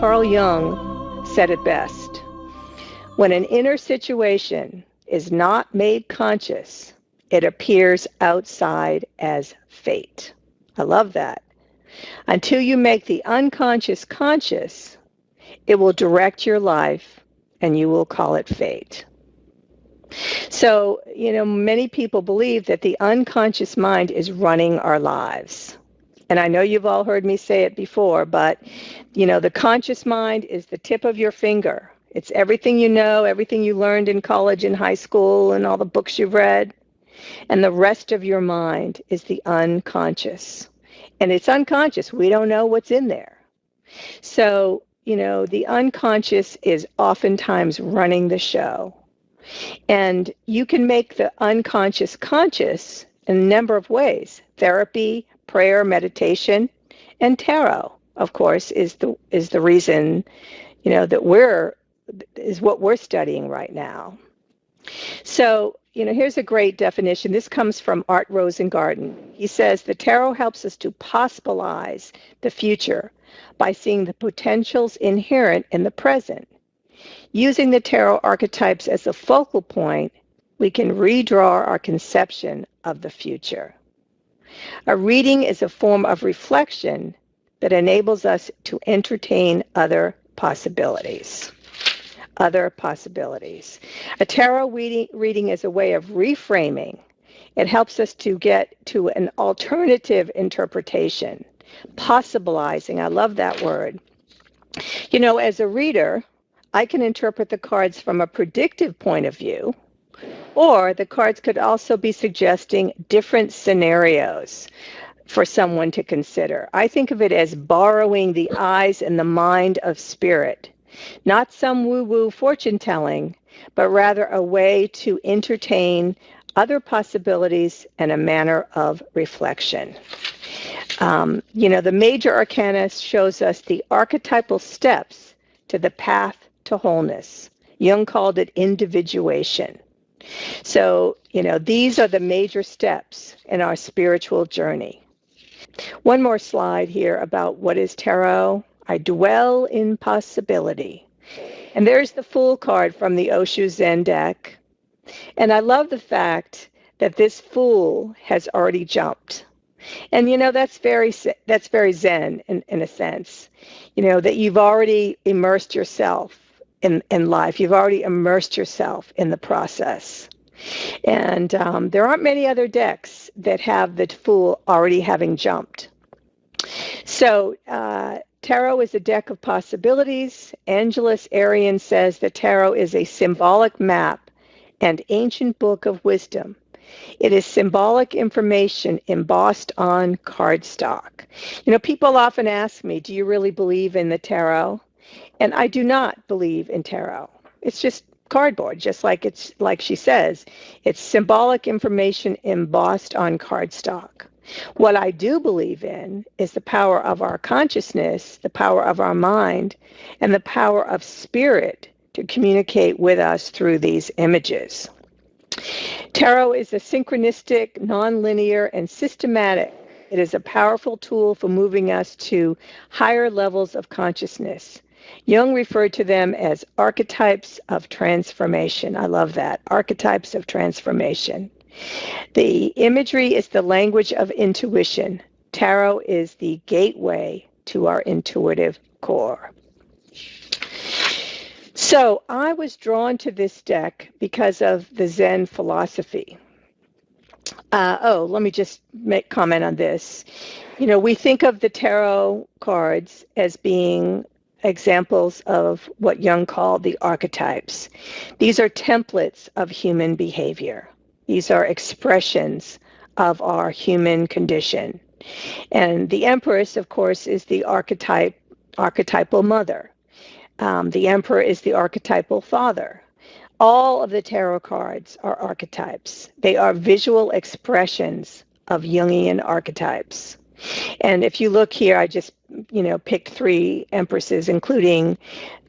Carl Jung said it best. When an inner situation is not made conscious, it appears outside as fate. I love that. Until you make the unconscious conscious, it will direct your life and you will call it fate. So, many people believe that the unconscious mind is running our lives. And I know you've all heard me say it before, but, the conscious mind is the tip of your finger. It's everything you know, everything you learned in college and high school and all the books you've read. And the rest of your mind is the unconscious. And it's unconscious. We don't know what's in there. So, the unconscious is oftentimes running the show. And you can make the unconscious conscious in a number of ways. Therapy, prayer, meditation, and tarot, of course, is the reason, that is what we're studying right now. So, here's a great definition. This comes from Art Rosengarten. He says, the tarot helps us to possibilize the future by seeing the potentials inherent in the present. Using the tarot archetypes as a focal point, we can redraw our conception of the future. A reading is a form of reflection that enables us to entertain other possibilities. A tarot reading is a way of reframing. It helps us to get to an alternative interpretation, possibilizing. I love that word. As a reader, I can interpret the cards from a predictive point of view, or the cards could also be suggesting different scenarios for someone to consider. I think of it as borrowing the eyes and the mind of spirit, not some woo-woo fortune telling, but rather a way to entertain other possibilities and a manner of reflection. The major arcana shows us the archetypal steps to the path to wholeness. Jung called it individuation. So, these are the major steps in our spiritual journey. One more slide here about what is tarot. I dwell in possibility. And there's the Fool card from the Osho Zen deck. And I love the fact that this Fool has already jumped. And, that's very Zen in a sense, that you've already immersed yourself in life. You've already immersed yourself in the process. And there aren't many other decks that have the Fool already having jumped. So tarot is a deck of possibilities. Angeles Arian says that tarot is a symbolic map and ancient book of wisdom. It is symbolic information embossed on cardstock. People often ask me, do you really believe in the tarot? And I do not believe in tarot. It's just cardboard, just like she says. It's symbolic information embossed on cardstock. What I do believe in is the power of our consciousness, the power of our mind, and the power of spirit to communicate with us through these images. Tarot is a synchronistic, nonlinear, and systematic. It is a powerful tool for moving us to higher levels of consciousness. Jung referred to them as archetypes of transformation. I love that, archetypes of transformation. The imagery is the language of intuition. Tarot is the gateway to our intuitive core. So I was drawn to this deck because of the Zen philosophy. Let me just make comment on this. We think of the tarot cards as being examples of what Jung called the archetypes. These are templates of human behavior. These are expressions of our human condition. And the Empress, of course, is the archetypal mother. The Emperor is the archetypal father. All of the tarot cards are archetypes. They are visual expressions of Jungian archetypes. And if you look here, I just, picked 3 empresses, including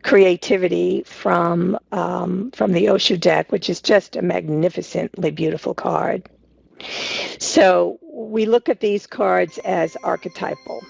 creativity from the Osho deck, which is just a magnificently beautiful card. So we look at these cards as archetypal.